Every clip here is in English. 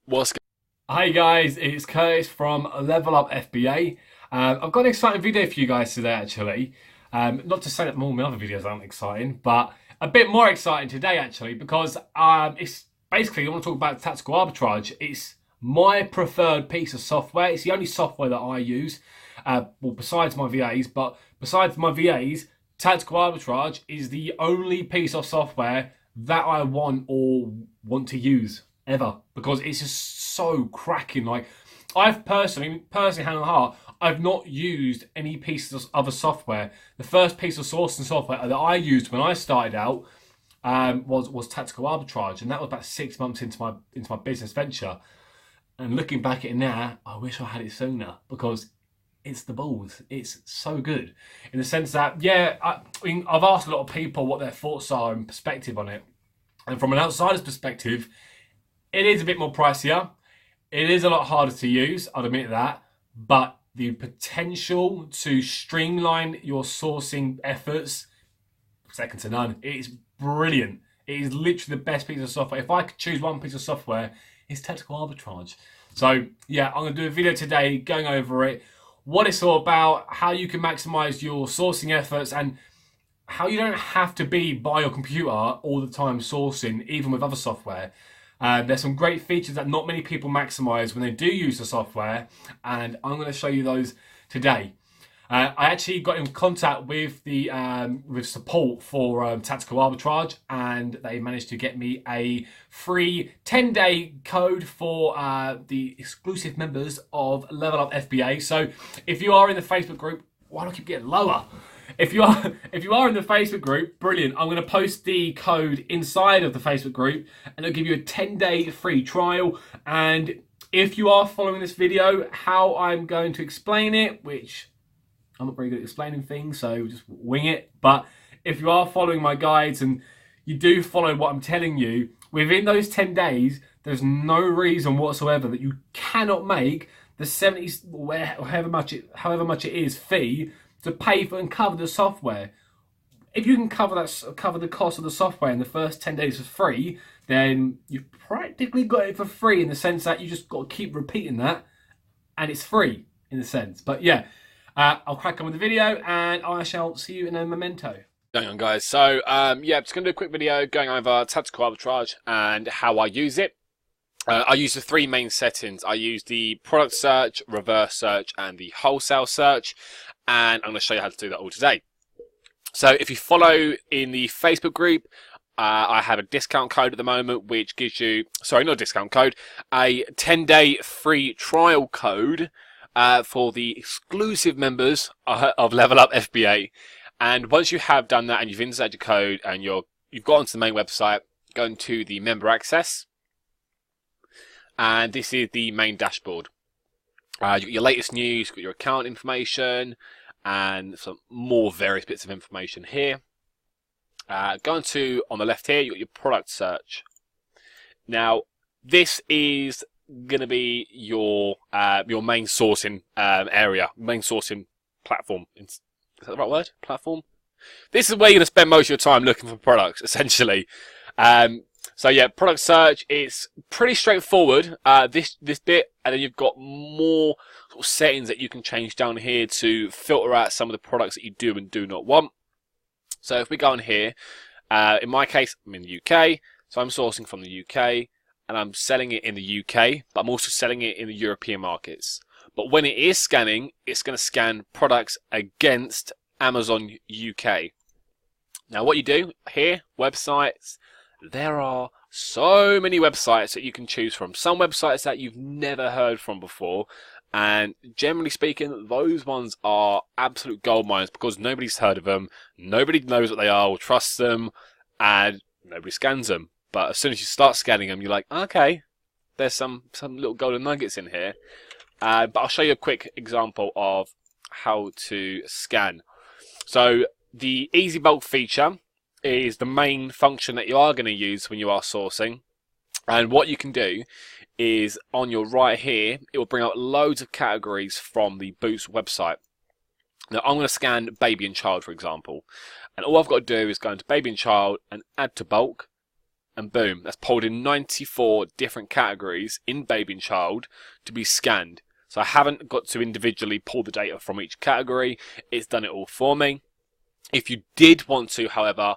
What's Hi guys, it's Curtis from Level Up FBA. I've got an exciting video for you guys today actually. Not to say that all my other videos aren't exciting, but a bit more exciting today actually because it's basically I want to talk about tactical arbitrage. It's my preferred piece of software. It's the only software that I use, well besides my VAs, but besides my VAs, tactical arbitrage is the only piece of software that I want or want to use ever because it's just so cracking. Like I've personally hand on heart, I've not used any pieces of other software. The first piece of sourcing software that I used when I started out was tactical arbitrage, and that was about 6 months into my business venture. And looking back at it now, I wish I had it sooner because it's the balls. It's so good in the sense that I mean I've asked a lot of people what their thoughts are and perspective on it, and from an outsider's perspective, it is a bit more pricier. It is a lot harder to use, I'll admit that. But the potential to streamline your sourcing efforts, second to none. It is brilliant. It is literally the best piece of software. If I could choose one piece of software, it's tactical arbitrage. So yeah, I'm going to do a video today going over it, what it's all about, how you can maximize your sourcing efforts, and how you don't have to be by your computer all the time sourcing, even with other software. There's some great features that not many people maximize when they do use the software, and I'm going to show you those today. I actually got in contact with the with support for tactical arbitrage, and they managed to get me a free 10-day code for the exclusive members of Level Up FBA. So if you are in the Facebook group, why do I keep getting lower? If you are in the Facebook group, brilliant. I'm going to post the code inside of the Facebook group, and it'll give you a 10-day free trial. And if you are following this video, how I'm going to explain it, which I'm not very good at explaining things, so just wing it. But if you are following my guides and you do follow what I'm telling you, within those 10 days, there's no reason whatsoever that you cannot make the 70, however much it is fee to pay for and cover the software. If you can cover the cost of the software in the first 10 days for free, then you've practically got it for free in the sense that you just got to keep repeating that, and it's free in a sense. But yeah, I'll crack on with the video, and I shall see you in a memento. going on, guys? So, yeah, just going to do a quick video going over tactical arbitrage and how I use it. I use the three main settings. I use the product search, reverse search, and the wholesale search, and I'm going to show you how to do that all today. So if you follow in the Facebook group, I have a discount code at the moment, which gives you, sorry, not a discount code, a 10-day free trial code for the exclusive members of Level Up FBA. And once you have done that and you've inserted your code and you've got onto the main website, go into the member access. And this is the main dashboard. You've got your latest news, you've got your account information, and some more various bits of information here. Going to, on the left here, you've got your product search. Now, this is going to be your main sourcing area, main sourcing platform. Is that the right word? Platform? This is where you're going to spend most of your time looking for products, essentially. So yeah, product search, it's pretty straightforward, this bit, and then you've got more sort of settings that you can change down here to filter out some of the products that you do and do not want. So if we go on here, in my case, I'm in the UK, so I'm sourcing from the UK, and I'm selling it in the UK, but I'm also selling it in the European markets. But when it is scanning, it's going to scan products against Amazon UK. Now what you do here, websites, there are so many websites that you can choose from. Some websites that you've never heard from before, and generally speaking, those ones are absolute gold mines because nobody's heard of them, nobody knows what they are or trusts them, and nobody scans them. But as soon as you start scanning them, you're like, okay, there's some little golden nuggets in here. But I'll show you a quick example of how to scan. So the Easy Bulk feature is the main function that you are going to use when you are sourcing. And what you can do is on your right here, it will bring out loads of categories from the Boots website. Now I'm going to scan baby and child, for example. And all I've got to do is go into baby and child and add to bulk. and boom, that's pulled in 94 different categories in baby and child to be scanned. So I haven't got to individually pull the data from each category. It's done it all for me. If you did want to, however,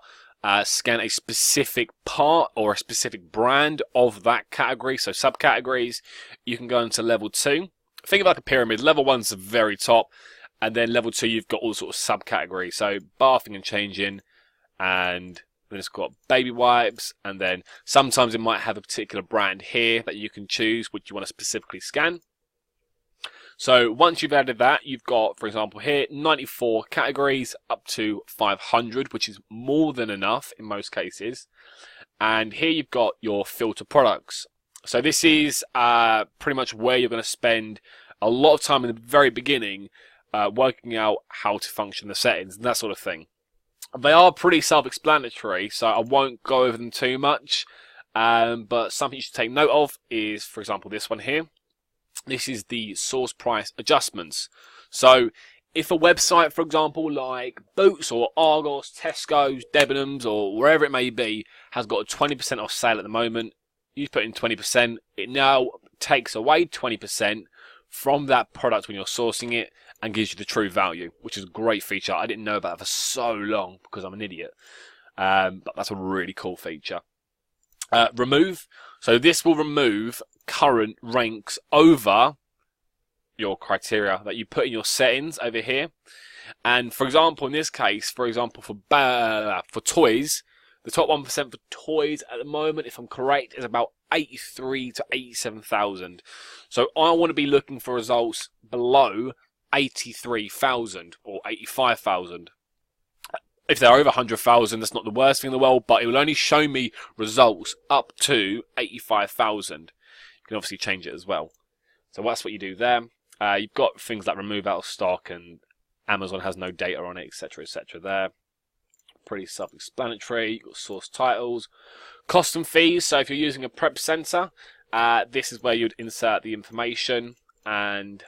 scan a specific part or a specific brand of that category, so subcategories, you can go into level 2. Think of it like a pyramid. Level 1's the very top, and then level 2 you've got all sorts of subcategories. So bathing and changing, and then it's got baby wipes, and then sometimes it might have a particular brand here that you can choose which you want to specifically scan. So once you've added that, you've got, for example here, 94 categories up to 500, which is more than enough in most cases. And here you've got your filter products. So this is pretty much where you're going to spend a lot of time in the very beginning working out how to function the settings and that sort of thing. They are pretty self-explanatory, so I won't go over them too much. But something you should take note of is, for example, this one here. This is the source price adjustments. So if a website, for example, like Boots or Argos, Tesco's, Debenhams, or wherever it may be, has got a 20% off sale at the moment, you put in 20%, it now takes away 20% from that product when you're sourcing it and gives you the true value, which is a great feature. I didn't know about that for so long because I'm an idiot. But that's a really cool feature. Remove. So this will remove current ranks over your criteria that you put in your settings over here. And for example, in this case, for toys, the top 1% for toys at the moment, if I'm correct, is about 83 to 87,000. So I want to be looking for results below 83,000 or 85,000. If they're over 100,000, that's not the worst thing in the world, but it will only show me results up to 85,000. You can obviously change it as well. So that's what you do there. You've got things like remove out of stock and Amazon has no data on it, etc., etc. there. Pretty self-explanatory. You've got source titles. Cost and fees. So if you're using a prep center, this is where you'd insert the information and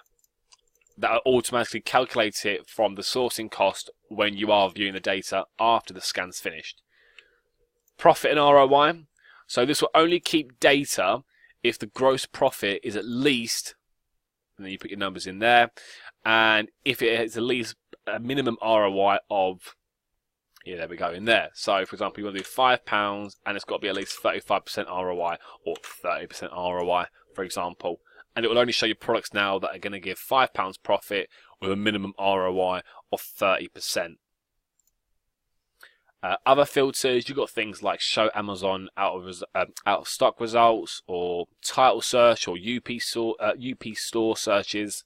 that will automatically calculate it from the sourcing cost when you are viewing the data after the scan's finished. Profit and ROI. So this will only keep data if the gross profit is at least, and then you put your numbers in there, and if it is at least a minimum ROI of, yeah, there we go, in there. So for example, you want to do £5 and it's got to be at least 35% ROI or 30% ROI, for example. And it will only show you products now that are going to give £5 profit with a minimum ROI of 30%. Other filters, you've got things like show Amazon out of stock results, or title search, or UP store searches,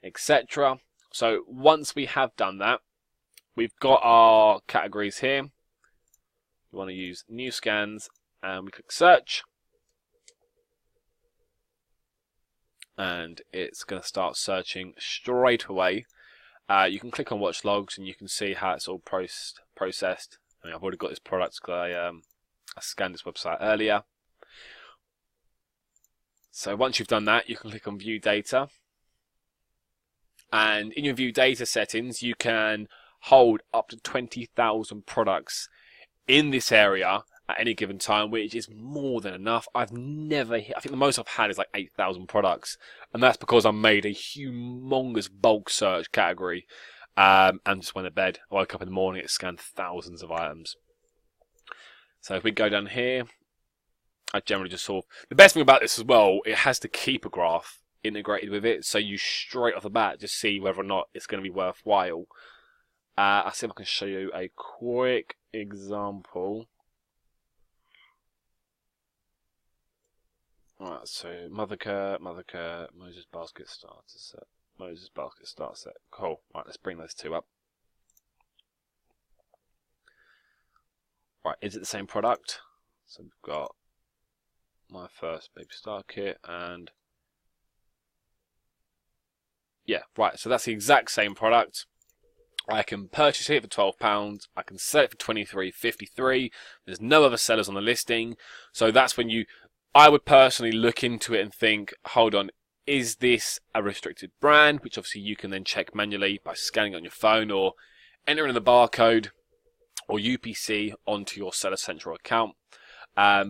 etc. So once we have done that, we've got our categories here. We want to use new scans, and we click search. And it's going to start searching straight away. You can click on watch logs and you can see how it's all processed. I mean, I've already got this product because I scanned this website earlier. So once you've done that, you can click on view data. And in your view data settings, you can hold up to 20,000 products in this area at any given time, which is more than enough. I've never hit, I think the most I've had is like 8,000 products, and that's because I made a humongous bulk search category and just went to bed. I woke up in the morning, it scanned thousands of items. So if we go down here, I generally just sort of, the best thing about this as well, it has the keeper graph integrated with it, so you straight off the bat just see whether or not it's going to be worthwhile. I'll see if I can show you a quick example. Alright, so Mothercare, Moses Basket Starter Set, Moses Basket Starter Set. Cool. Right, let's bring those two up. Right, is it the same product? So we've got my first baby star kit and yeah, right, so that's the exact same product. I can purchase it for £12. I can sell it for £23.53. There's no other sellers on the listing. So that's when I would personally look into it and think, hold on, is this a restricted brand? Which obviously you can then check manually by scanning on your phone or entering the barcode or UPC onto your Seller Central account.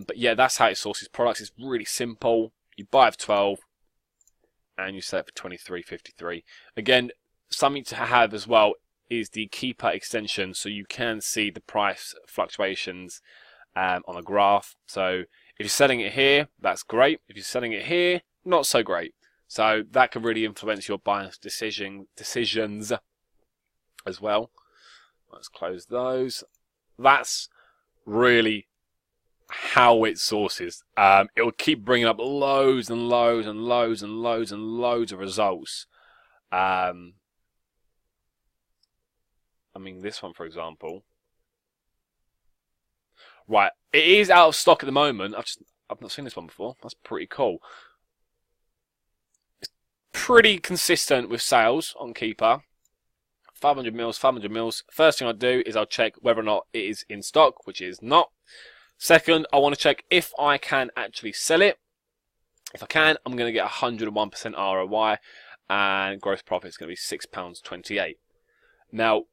But yeah, that's how it sources products. It's really simple. You buy it for 12 and you sell it for 23.53. Again, something to have as well is the Keeper extension, so you can see the price fluctuations on a graph. So if you're selling it here, that's great. If you're selling it here, not so great. So that can really influence your buying decisions as well. Let's close those. That's really how it sources. It will keep bringing up loads and loads and loads and loads and loads of results. I mean, this one, for example. Right, it is out of stock at the moment. I've not seen this one before. That's pretty cool. It's pretty consistent with sales on Keeper. 500 mils, 500 mils. First thing I do is I'll check whether or not it is in stock, which is not. Second, I want to check if I can actually sell it. If I can, I'm going to get 101% ROI, and gross profit is going to be £6.28. Now,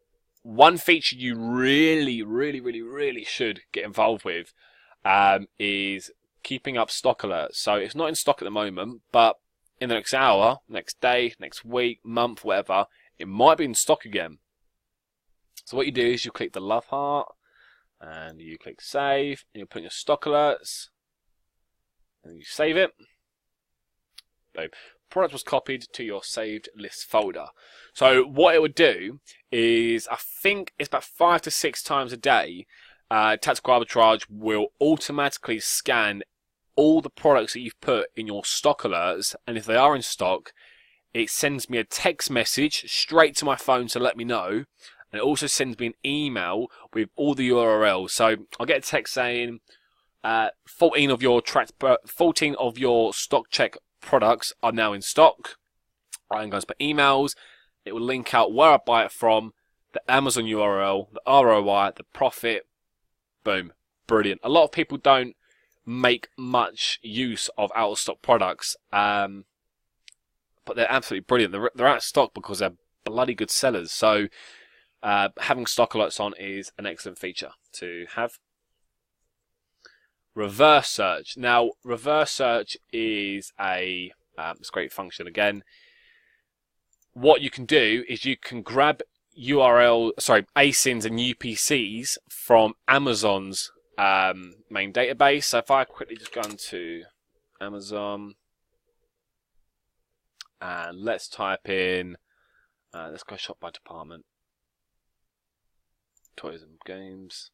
one feature you really should get involved with is keeping up stock alerts. So it's not in stock at the moment, but in the next hour, next day, next week, month, whatever, it might be in stock again. So what you do is you click the love heart and you click save, and you put in your stock alerts and you save it. Boom. Product was copied to your saved list folder. So what it would do is, I think it's about 5 to 6 times a day, Tactical Arbitrage will automatically scan all the products that you've put in your stock alerts, and if they are in stock, it sends me a text message straight to my phone to let me know, and it also sends me an email with all the URLs. So I'll get a text saying 14 of your stock check products are now in stock. I'm going to put emails. It will link out where I buy it from, the Amazon URL, the ROI, the profit. Boom. Brilliant. A lot of people don't make much use of out of stock products, but they're absolutely brilliant. They're out of stock because they're bloody good sellers. So having stock alerts on is an excellent feature to have. Reverse search. Now, reverse search is a great function. Again, what you can do is you can grab ASINs and UPCs from Amazon's main database. So if I quickly just go into Amazon and let's type in, let's go shop by department, toys and games.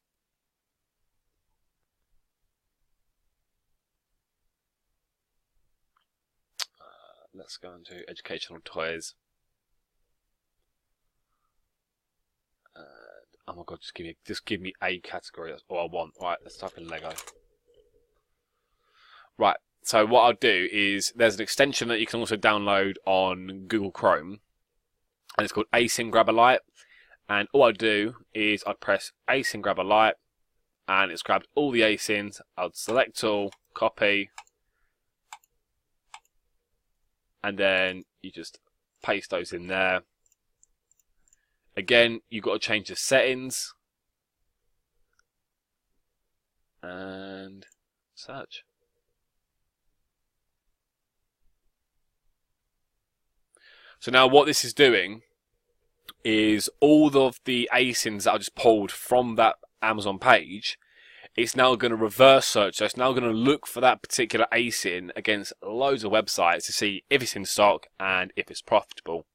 Let's go into educational toys. Oh my god, just give me a category. That's all I want. Right, let's type in Lego. Right, so what I'll do is there's an extension that you can also download on Google Chrome, and it's called ASIN Grab a Light. And all I do is I press ASIN Grab a Light, and it's grabbed all the ASINs. I'll select all, copy, and then you just paste those in there. Again, you've got to change the settings and search. So now what this is doing is all of the ASINs that I just pulled from that Amazon page, it's now going to reverse search. So it's now going to look for that particular ASIN against loads of websites to see if it's in stock and if it's profitable.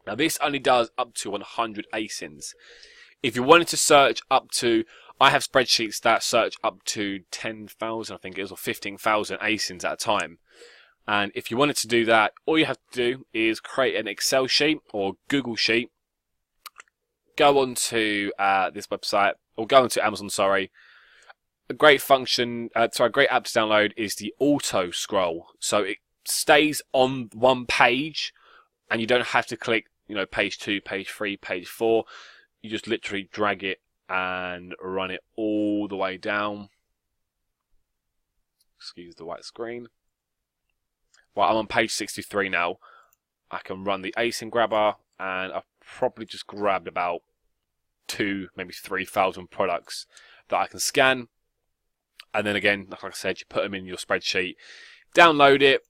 Now this only does up to 100 ASINs. If you wanted to search up to, I have spreadsheets that search up to 10,000, I think it is, or 15,000 ASINs at a time. And if you wanted to do that, all you have to do is create an Excel sheet or Google sheet. Go onto this website, or go onto Amazon, sorry. A great function, great app to download is the auto scroll. So it stays on one page, and you don't have to click, page 2, page 3, page 4. You just literally drag it and run it all the way down. Excuse the white screen. Right, I'm on page 63 now. I can run the ASIN grabber, and I've probably just grabbed about 2, maybe 3,000 products that I can scan. And then again, like I said, you put them in your spreadsheet, download it,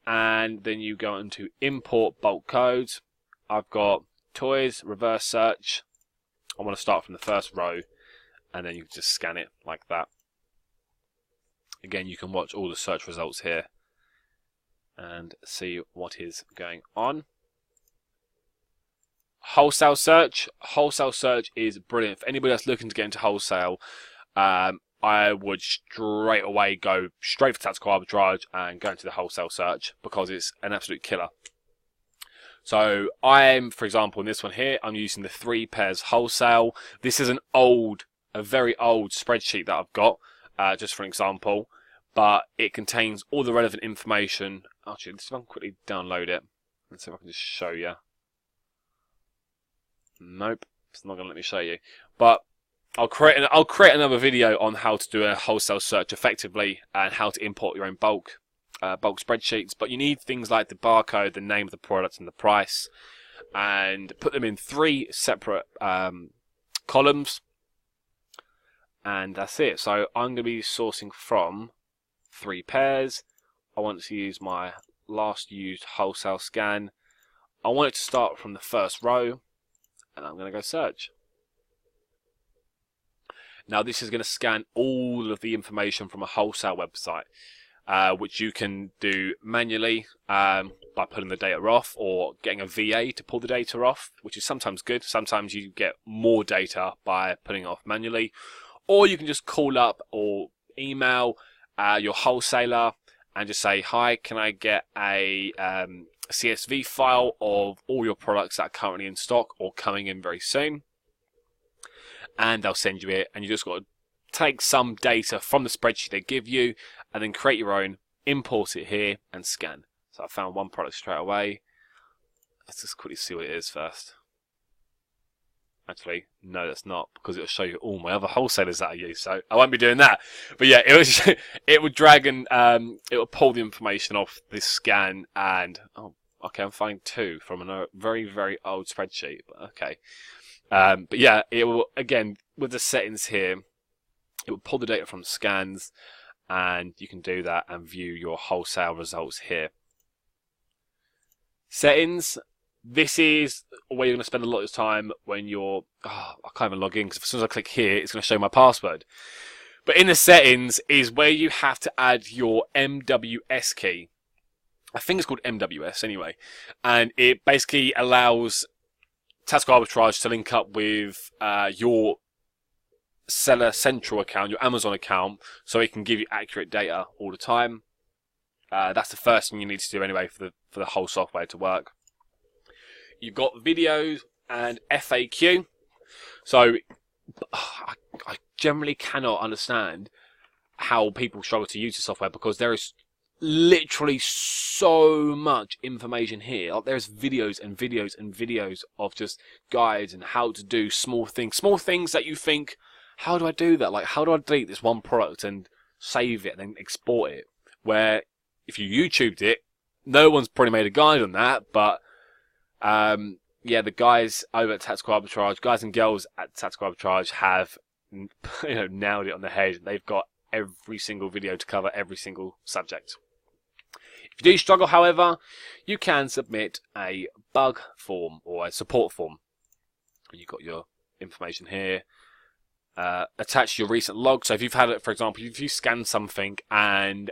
and then you go into import bulk codes. I've got toys, reverse search. I want to start from the first row, and then you just scan it like that. Again, you can watch all the search results here and see what is going on. Wholesale search. Wholesale search is brilliant. For anybody that's looking to get into wholesale, I would straight away go straight for tactical arbitrage and go into the wholesale search because it's an absolute killer. So I'm, for example, in this one here, I'm using the 3 pairs wholesale. This is a very old spreadsheet that I've got, just for an example, but it contains all the relevant information. Actually, let's see if I can quickly download it. Let's see if I can just show you. Nope, it's not going to let me show you. But I'll create another video on how to do a wholesale search effectively and how to import your own bulk spreadsheets. But you need things like the barcode, the name of the product, and the price, and put them in 3 separate columns. And that's it. So I'm going to be sourcing from 3 pairs. I want to use my last used wholesale scan. I want it to start from the first row, and I'm going to go search. Now this is going to scan all of the information from a wholesale website, which you can do manually by pulling the data off or getting a VA to pull the data off, which is sometimes good. Sometimes you get more data by pulling it off manually. Or you can just call up or email your wholesaler and just say, hi, can I get a CSV file of all your products that are currently in stock or coming in very soon? And they'll send you it, and you just got to take some data from the spreadsheet they give you and then create your own, import it here and scan. So I found one product straight away. Let's just quickly see what it is first. Actually, no, that's not, because it'll show you all my other wholesalers that I use, so I won't be doing that. But yeah, it would drag and it will pull the information off this scan, and oh, okay, I'm finding 2 from a very, very old spreadsheet. But okay, but yeah, it will, again, with the settings here, it will pull the data from scans, and you can do that and view your wholesale results here. Settings. This is where you're going to spend a lot of time when you're... I can't even log in, because as soon as I click here, it's going to show my password. But in the settings is where you have to add your MWS key. I think it's called MWS anyway. And it basically allows Tactical Arbitrage to link up with your Seller Central account, your Amazon account, so it can give you accurate data all the time. That's the first thing you need to do anyway for the whole software to work. You've got videos and FAQ. So I generally cannot understand how people struggle to use the software, because there is literally so much information here. Like, there's videos and videos and videos of just guides and how to do small things that you think, how do I do that? Like, how do I delete this one product and save it and then export it? Where if you YouTubed it, no one's probably made a guide on that, but yeah, the guys over at Tactical Arbitrage, guys and girls at Tactical Arbitrage have nailed it on the head. They've got every single video to cover every single subject. If you do struggle, however, you can submit a bug form or a support form. You've got your information here. Attach your recent log. So if you've had it, for example, if you scan something and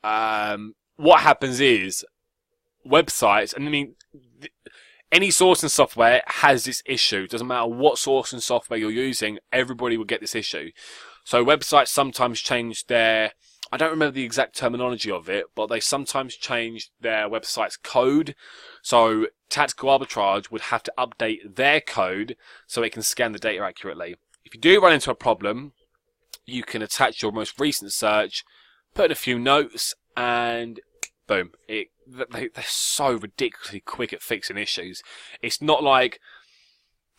what happens is websites, and I mean, any sourcing software has this issue. Doesn't matter what sourcing software you're using, everybody will get this issue. So websites sometimes change their, I don't remember the exact terminology of it, but they sometimes change their website's code. So Tactical Arbitrage would have to update their code so it can scan the data accurately. If you do run into a problem, you can attach your most recent search, put in a few notes, and boom, they're so ridiculously quick at fixing issues. It's not like,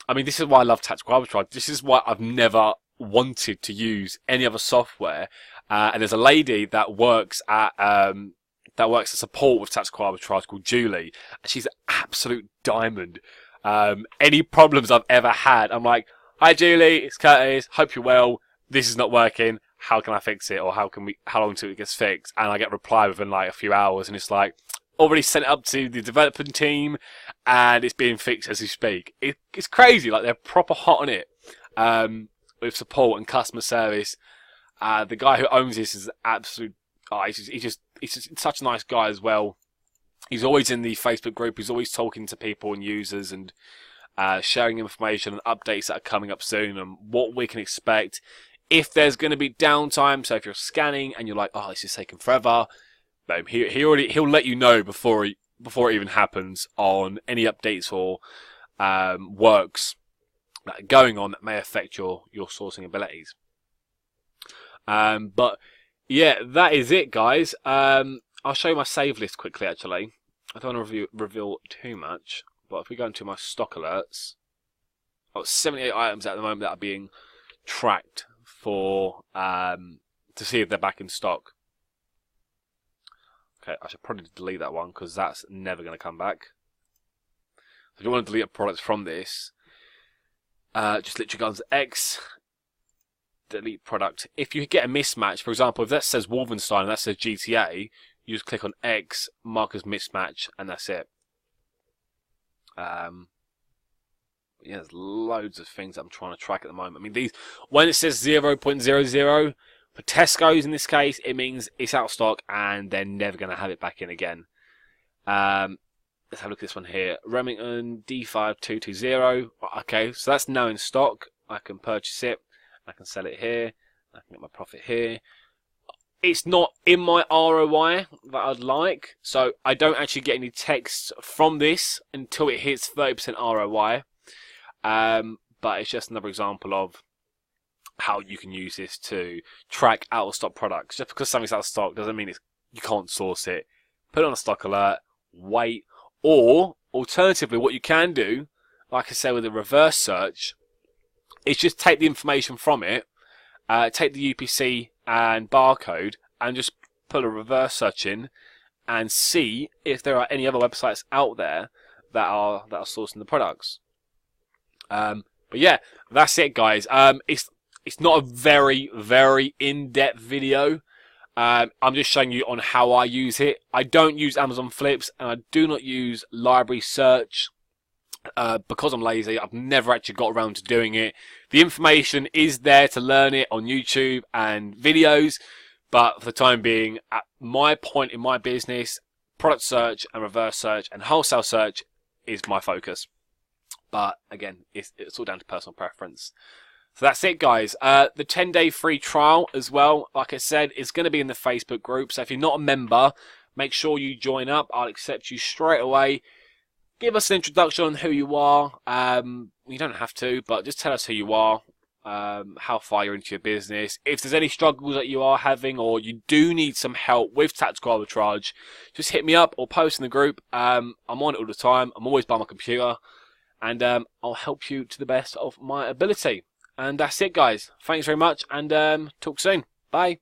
I mean, this is why I love Tactical Arbitrage. This is why I've never wanted to use any other software. And there's a lady that works at support with Tactical Arbitrage called Julie, and she's an absolute diamond. Any problems I've ever had, I'm like, hi Julie, it's Curtis, hope you're well. This is not working. how can I fix it, or how long until it gets fixed? And I get a reply within like a few hours, and it's like, already sent it up to the development team, and it's being fixed as we speak. It's crazy. Like, they're proper hot on it, with support and customer service. The guy who owns this is absolute. He's just such a nice guy as well. He's always in the Facebook group. He's always talking to people and users, and sharing information and updates that are coming up soon, and what we can expect if there's going to be downtime. So if you're scanning and you're like, oh, this is taking forever, boom, he'll let you know before it even happens on any updates or works that are going on that may affect your sourcing abilities. But yeah, that is it, guys. I'll show you my save list quickly. Actually, I don't want to reveal too much, but if we go into my stock alerts, I've got 78 items at the moment that are being tracked for to see if they're back in stock. Okay, I should probably delete that one because that's never going to come back. If you want to delete a product from this, just literally go to X, delete product. If you get a mismatch, for example, if that says Wolfenstein and that says GTA, you just click on X, mark as mismatch, and that's it. Yeah, there's loads of things that I'm trying to track at the moment. I mean, when it says 0.00 for Tesco's in this case, it means it's out of stock and they're never going to have it back in again. Let's have a look at this one here. Remington D5220. Okay, so that's now in stock. I can purchase it. I can sell it here. I can get my profit here. It's not in my ROI that I'd like, so I don't actually get any text from this until it hits 30% ROI. But it's just another example of how you can use this to track out of stock products. Just because something's out of stock doesn't mean you can't source it. Put it on a stock alert, wait, or alternatively, what you can do, like I said with a reverse search, is just take the information from it, take the UPC and barcode, and just put a reverse search in and see if there are any other websites out there that are sourcing the products. But yeah, that's it, guys. It's not a very, very in-depth video. I'm just showing you on how I use it. I don't use Amazon Flips, and I do not use library search because I'm lazy. I've never actually got around to doing it. The information is there to learn it on YouTube and videos, but for the time being, at my point in my business, product search and reverse search and wholesale search is my focus. But again, it's all down to personal preference. So that's it, guys. The 10-day free trial as well, like I said, is going to be in the Facebook group. So if you're not a member, make sure you join up. I'll accept you straight away. Give us an introduction on who you are. You don't have to, but just tell us who you are, how far you're into your business. If there's any struggles that you are having, or you do need some help with tactical arbitrage, just hit me up or post in the group. I'm on it all the time. I'm always by my computer, and I'll help you to the best of my ability. And that's it, guys. Thanks very much, and talk soon. Bye.